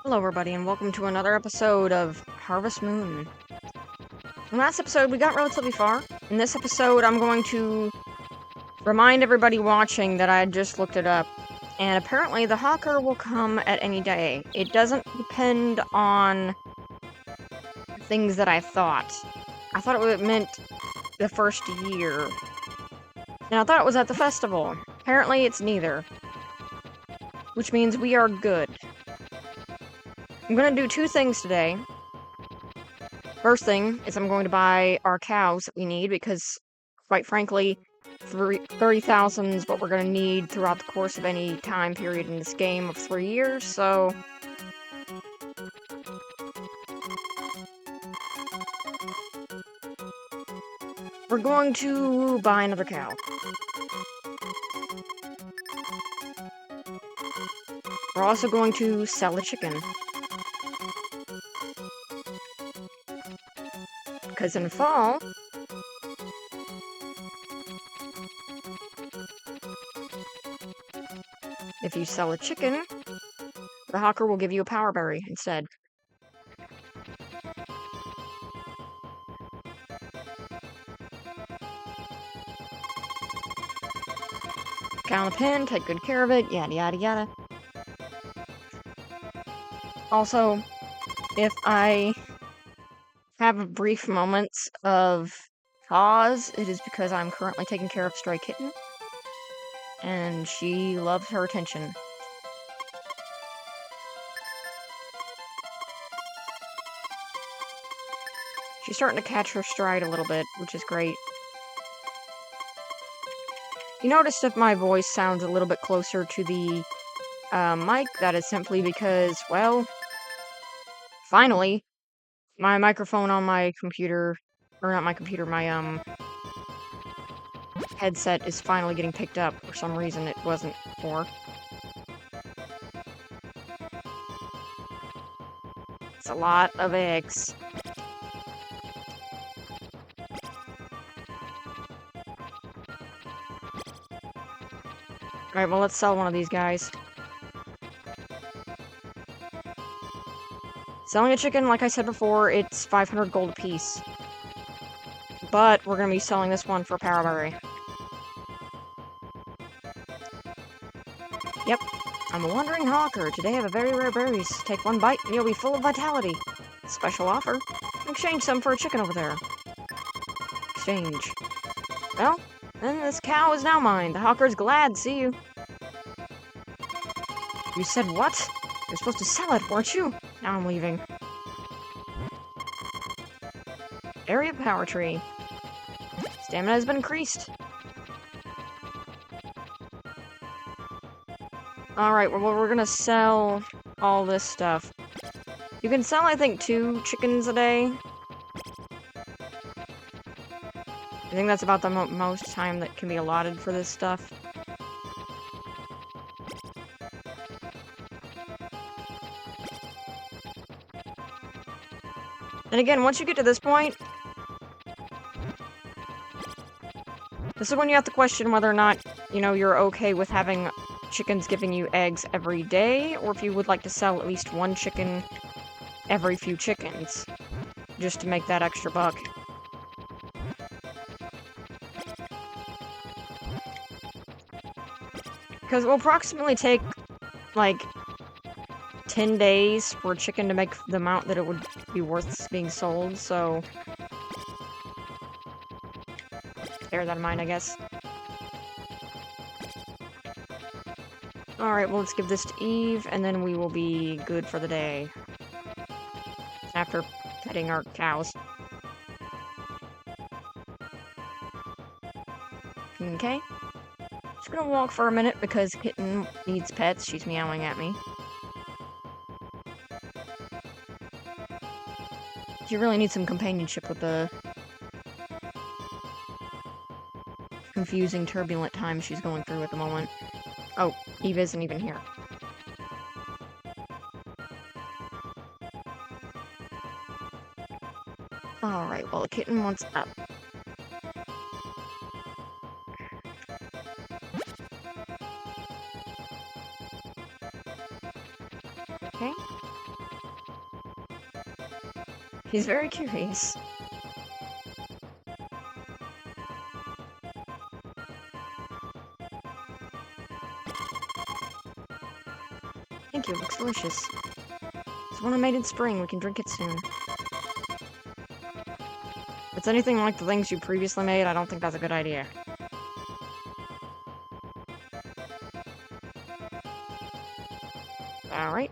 Hello, everybody, and welcome to another episode of Harvest Moon. In last episode, we got relatively far. In this episode, I'm going to remind everybody watching that I had just looked it up, and apparently the Hawker will come at any day. It doesn't depend on things that I thought. I thought it meant the first year, and I thought it was at the festival. Apparently, it's neither, which means we are good. I'm going to do two things today. First thing is I'm going to buy our cows that we need because, quite frankly, 30,000 is what we're going to need throughout the course of any time period in this game of 3 years, so... we're going to buy another cow. We're also going to sell a chicken. Because in fall... if you sell a chicken, the Hawker will give you a power berry instead. Cow in the pen, take good care of it, yada yada yada. Also, if I have brief moments of pause, it is because I'm currently taking care of Stray Kitten, and she loves her attention. She's starting to catch her stride a little bit, which is great. You noticed if my voice sounds a little bit closer to the mic, that is simply because, well, finally, my microphone on my computer, or not my computer, my headset is finally getting picked up. For some reason it wasn't before. It's a lot of eggs. Alright, well, let's sell one of these guys. Selling a chicken, like I said before, it's 500 gold apiece. But we're gonna be selling this one for a power berry. Yep, I'm a wandering hawker. Today I have a very rare berries. Take one bite and you'll be full of vitality. Special offer. Exchange some for a chicken over there. Exchange. Well, then this cow is now mine. The hawker's glad to see you. You said what? You're supposed to sell it, weren't you? Now I'm leaving. Area power tree. Stamina has been increased. Alright, well, we're gonna sell all this stuff. You can sell, I think, 2 chickens a day. I think that's about the most time that can be allotted for this stuff. And again, once you get to this point, this is when you have to question whether or not, you know, you're okay with having chickens giving you eggs every day, or if you would like to sell at least 1 chicken every few chickens, just to make that extra buck. Because it will approximately take, like, 10 days for a chicken to make the amount that it would be worth being sold, so... bear that in mind, I guess. Alright, well, let's give this to Eve, and then we will be good for the day. After petting our cows. Okay. Just gonna walk for a minute because Kitten needs pets. She's meowing at me. She really needs some companionship with the confusing, turbulent times she's going through at the moment. Oh, Eve isn't even here. Alright, well, the kitten wants up. Okay. He's very curious. Thank you, it looks delicious. It's one I made in spring, we can drink it soon. If it's anything like the things you previously made, I don't think that's a good idea. Alright.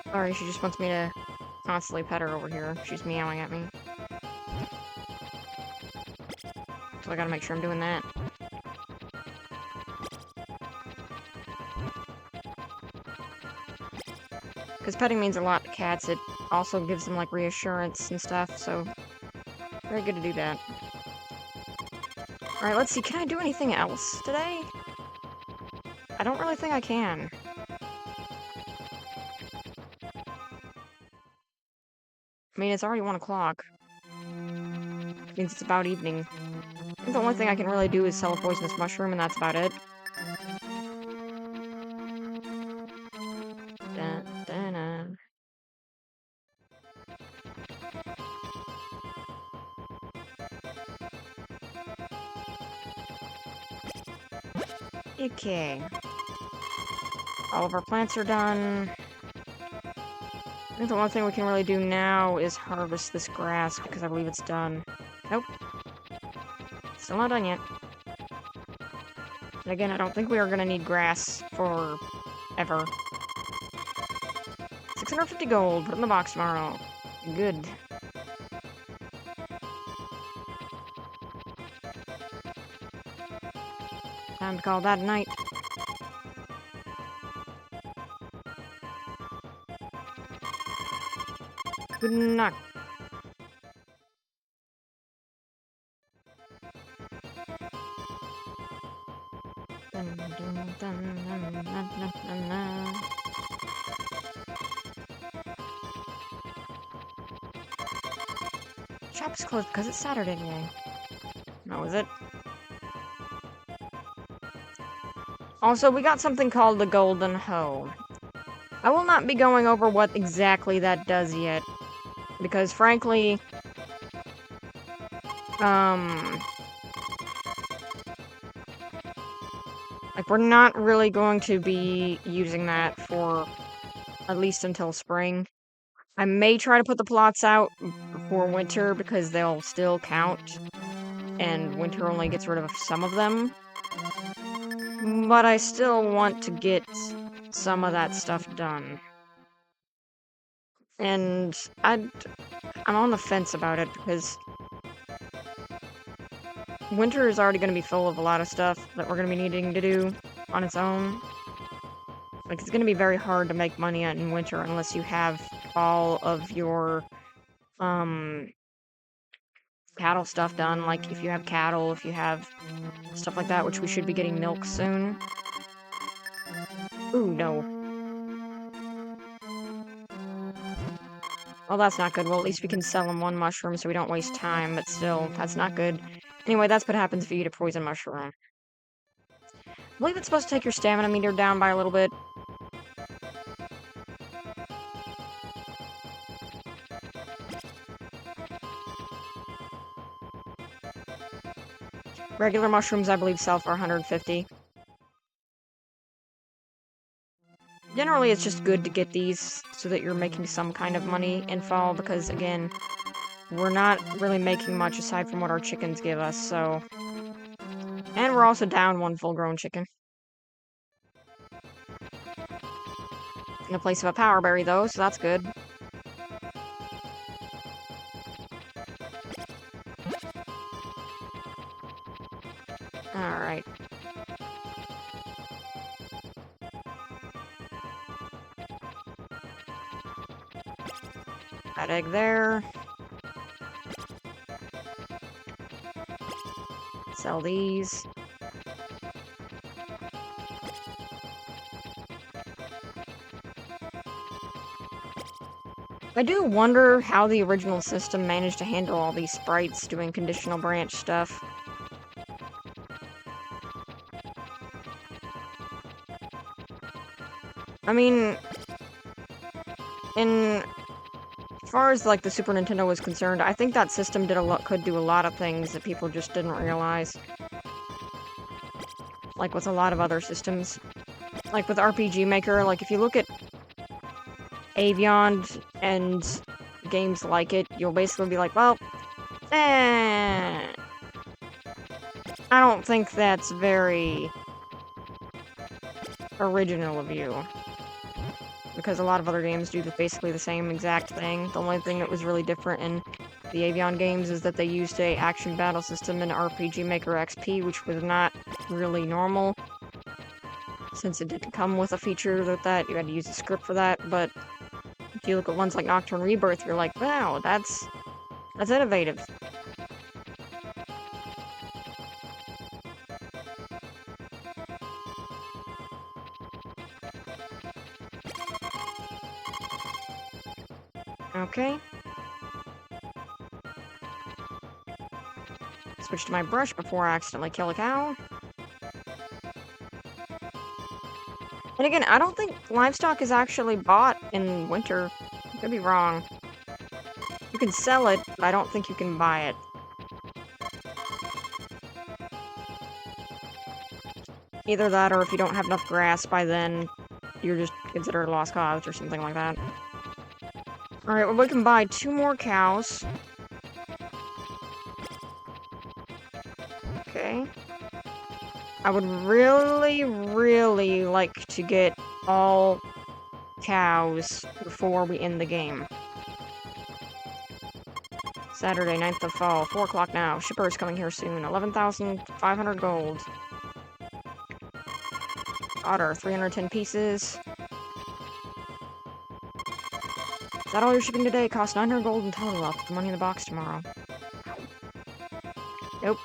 Sorry, she just wants me to constantly pet her over here. She's meowing at me. So I gotta make sure I'm doing that. Because petting means a lot to cats. It also gives them, like, reassurance and stuff, so very good to do that. Alright, let's see. Can I do anything else today? I don't really think I can. I mean, it's already 1 o'clock. Means it's about evening. I think the only thing I can really do is sell a poisonous mushroom, and that's about it. Dun, dun, dun. Okay. All of our plants are done. I think the one thing we can really do now is harvest this grass, because I believe it's done. Nope. Still not done yet. And again, I don't think we are gonna need grass for ever. 650 gold, put it in the box tomorrow. Good. Time to call that a night. Good night. Dun, dun, dun, dun, dun, dun, dun, dun. Shop's closed because it's Saturday today. No, is it? Also, we got something called the Golden Hoe. I will not be going over what exactly that does yet, because frankly, like, we're not really going to be using that for at least until spring. I may try to put the plots out before winter, because they'll still count, and winter only gets rid of some of them. But I still want to get some of that stuff done. And I'm on the fence about it, because winter is already going to be full of a lot of stuff that we're going to be needing to do on its own. Like, it's going to be very hard to make money in winter unless you have all of your, cattle stuff done. Like, if you have cattle, if you have stuff like that, which we should be getting milk soon. Ooh, no. Well, that's not good. Well, at least we can sell them 1 mushroom so we don't waste time, but still, that's not good. Anyway, that's what happens if you eat a poison mushroom. I believe it's supposed to take your stamina meter down by a little bit. Regular mushrooms, I believe, sell for 150. Generally, it's just good to get these so that you're making some kind of money in fall, because, again, we're not really making much aside from what our chickens give us, so... And we're also down 1 full-grown chicken. In the place of a power berry, though, so that's good. Alright. That egg there. Sell these. I do wonder how the original system managed to handle all these sprites doing conditional branch stuff. I mean, as far as like the Super Nintendo was concerned, I think that system could do a lot of things that people just didn't realize. Like with a lot of other systems. Like with RPG Maker, like if you look at Avion and games like it, you'll basically be like, well, I don't think that's very original of you. Because a lot of other games do basically the same exact thing. The only thing that was really different in the Avion games is that they used a action battle system in RPG Maker XP, which was not really normal. Since it didn't come with a feature that you had to use a script for that, but if you look at ones like Nocturne Rebirth, you're like, wow, that's innovative. Okay. Switch to my brush before I accidentally kill a cow. And again, I don't think livestock is actually bought in winter. I could be wrong. You can sell it, but I don't think you can buy it. Either that, or if you don't have enough grass by then, you're just considered a lost cause or something like that. Alright, well, we can buy 2 more cows. Okay. I would really, really like to get all cows before we end the game. Saturday, 9th of fall, 4 o'clock now. Shipper is coming here soon. 11,500 gold. Otter, 310 pieces. Is that all you're shipping today? Cost 900 gold in total. Up the money in the box tomorrow. Nope.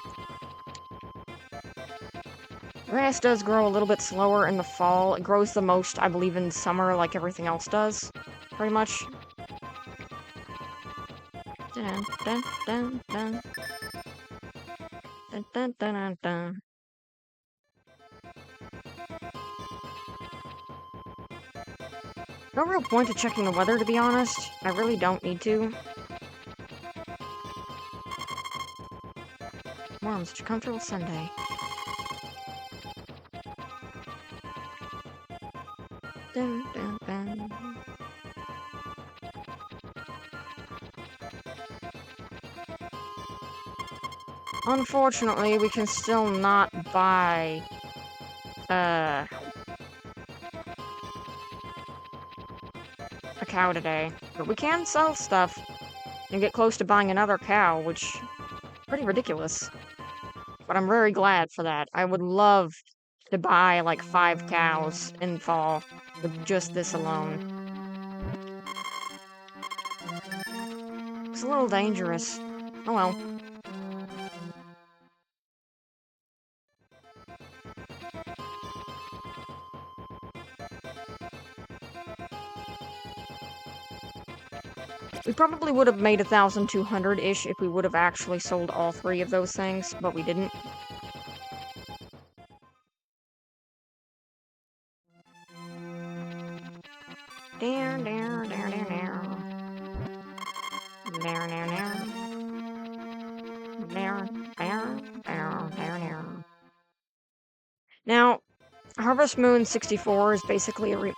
Grass does grow a little bit slower in the fall. It grows the most, I believe, in summer, like everything else does. Pretty much. Dun, dun, dun, dun. Dun, dun, dun, dun, dun. No real point to checking the weather, to be honest. I really don't need to. Wow, on such a comfortable Sunday. Dun, dun, dun. Unfortunately, we can still not buy, a cow today. But we can sell stuff and get close to buying another cow, which is pretty ridiculous. But I'm very glad for that. I would love to buy, like, 5 cows in fall with just this alone. It's a little dangerous. Oh well. We probably would have made 1,200-ish if we would have actually sold all 3 of those things, but we didn't. Down, down, down, down, down. Down, down, down. Down, down, down, down, down. Now, Harvest Moon 64 is basically a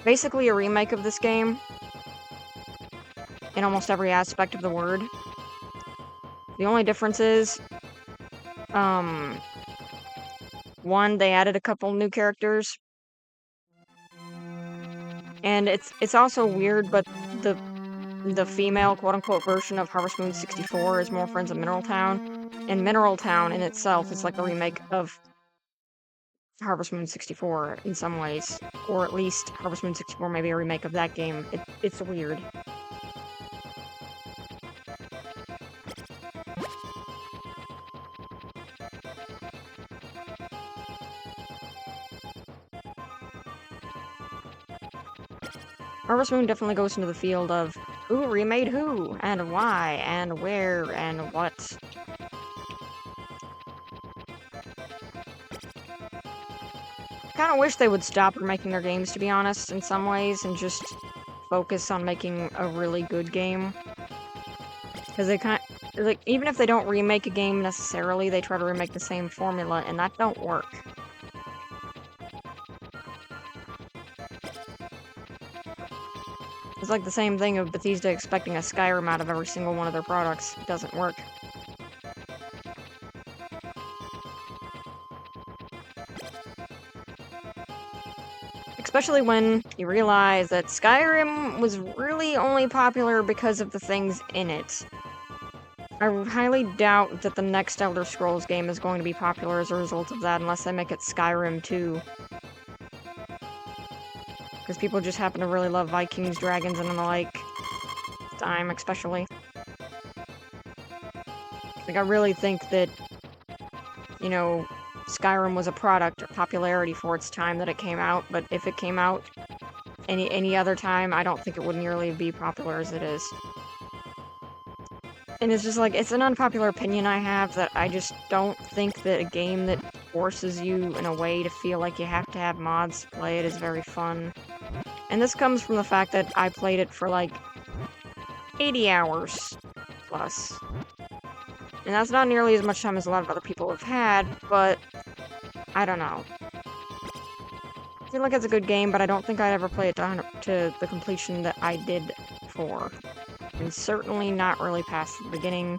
basically a remake of this game in almost every aspect of the word. The only difference is, one, they added a couple new characters. And it's also weird, but the female quote-unquote version of Harvest Moon 64 is more Friends of Mineral Town. And Mineral Town in itself is like a remake of Harvest Moon 64 in some ways. Or at least Harvest Moon 64 may be a remake of that game. It's weird. Harvest Moon definitely goes into the field of who remade who, and why, and where, and what. Kind of wish they would stop remaking their games, to be honest, in some ways, and just focus on making a really good game. Because they like, even if they don't remake a game necessarily, they try to remake the same formula, and that don't work. It's like the same thing of Bethesda expecting a Skyrim out of every single one of their products. It doesn't work. Especially when you realize that Skyrim was really only popular because of the things in it. I highly doubt that the next Elder Scrolls game is going to be popular as a result of that, unless they make it Skyrim 2. Because people just happen to really love Vikings, dragons, and the like. Time, especially. Like, I really think that, you know, Skyrim was a product of popularity for its time that it came out, but if it came out any other time, I don't think it would nearly be popular as it is. And it's just like, it's an unpopular opinion I have that I just don't think that a game that forces you in a way to feel like you have to have mods to play it is very fun. And this comes from the fact that I played it for like 80 hours plus. And that's not nearly as much time as a lot of other people have had, but I don't know. I feel like it's a good game, but I don't think I'd ever play it to the completion that I did for. And certainly not really past the beginning.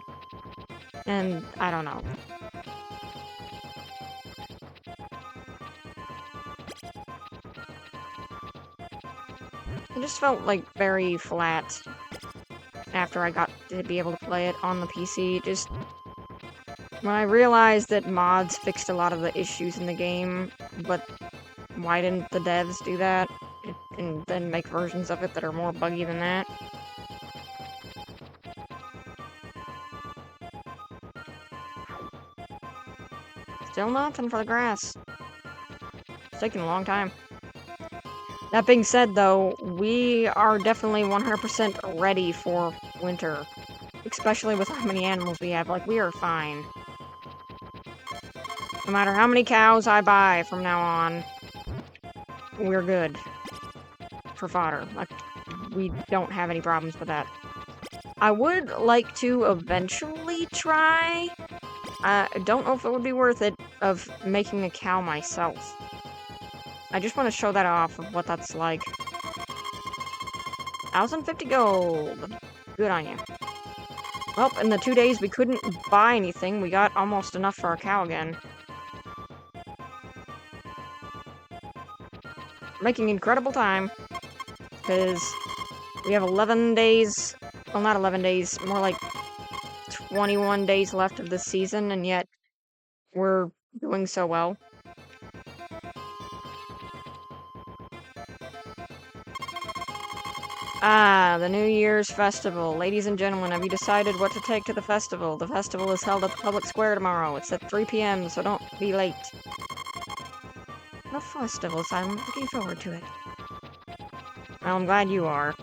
And I don't know. It just felt like very flat after I got to be able to play it on the PC. Just when I realized that mods fixed a lot of the issues in the game, but why didn't the devs do that? And then make versions of it that are more buggy than that? Still nothing for the grass. It's taking a long time. That being said, though, we are definitely 100% ready for winter. Especially with how many animals we have. Like, we are fine. No matter how many cows I buy from now on, we're good. For fodder. Like, we don't have any problems with that. I would like to eventually try... I don't know if it would be worth it, of making a cow myself. I just want to show that off of what that's like. 1,050 gold. Good on you. Well, in the 2 days we couldn't buy anything, we got almost enough for our cow again. Making incredible time. Because we have 11 days... Well, not 11 days, more like 21 days left of this season, and yet we're doing so well. Ah, the New Year's Festival. Ladies and gentlemen, have you decided what to take to the festival? The festival is held at the public square tomorrow. It's at 3 p.m., so don't be late. The festivals, I'm looking forward to it. Well, I'm glad you are.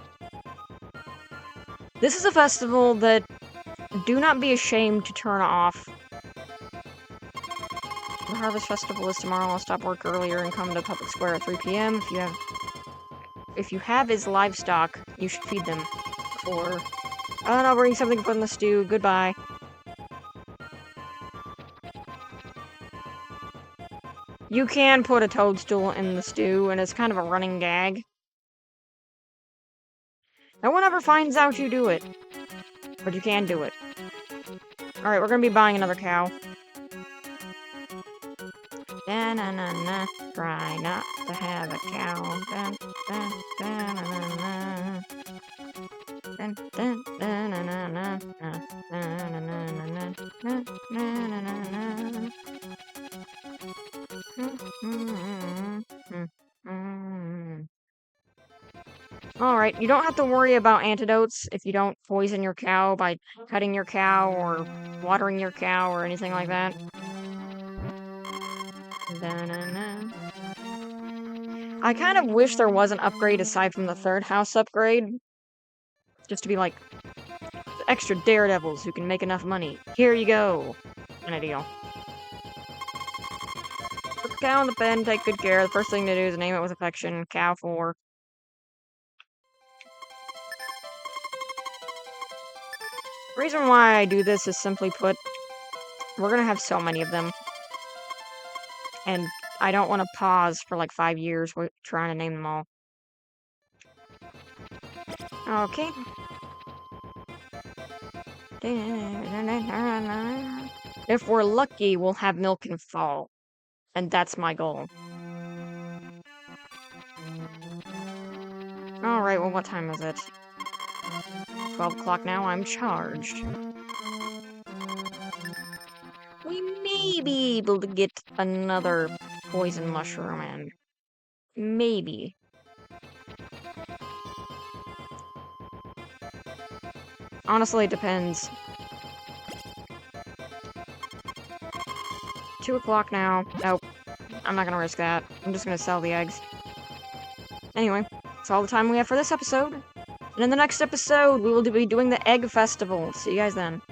This is a festival that do not be ashamed to turn off. The Harvest Festival is tomorrow. I'll stop work earlier and come to public square at 3 p.m. If you have his livestock, you should feed them before... Oh, and I'll bring something from the stew. Goodbye. You can put a toadstool in the stew, and it's kind of a running gag. No one ever finds out you do it. But you can do it. Alright, we're gonna be buying another cow. Da-na-na-na. Try not to have a cow. Da-na-na-na. Da-na-na-na. Da-na-na-na-na. Alright, you don't have to worry about antidotes if you don't poison your cow by cutting your cow or watering your cow or anything like that. Da-na-na. I kind of wish there was an upgrade aside from the third house upgrade. Just to be like, extra daredevils who can make enough money. Here you go. Kind of deal. Put the cow in the pen, take good care. The first thing to do is name it with affection. Cow 4. The reason why I do this is simply put, we're gonna have so many of them. And I don't want to pause for like 5 years trying to name them all. Okay. If we're lucky, we'll have milk in fall. And that's my goal. Alright, well, what time is it? 12 o'clock now, I'm charged. We may be able to get another poison mushroom in. Maybe. Honestly, it depends. 2 o'clock now. Nope. I'm not gonna risk that. I'm just gonna sell the eggs. Anyway, that's all the time we have for this episode. And in the next episode, we will be doing the Egg Festival. See you guys then.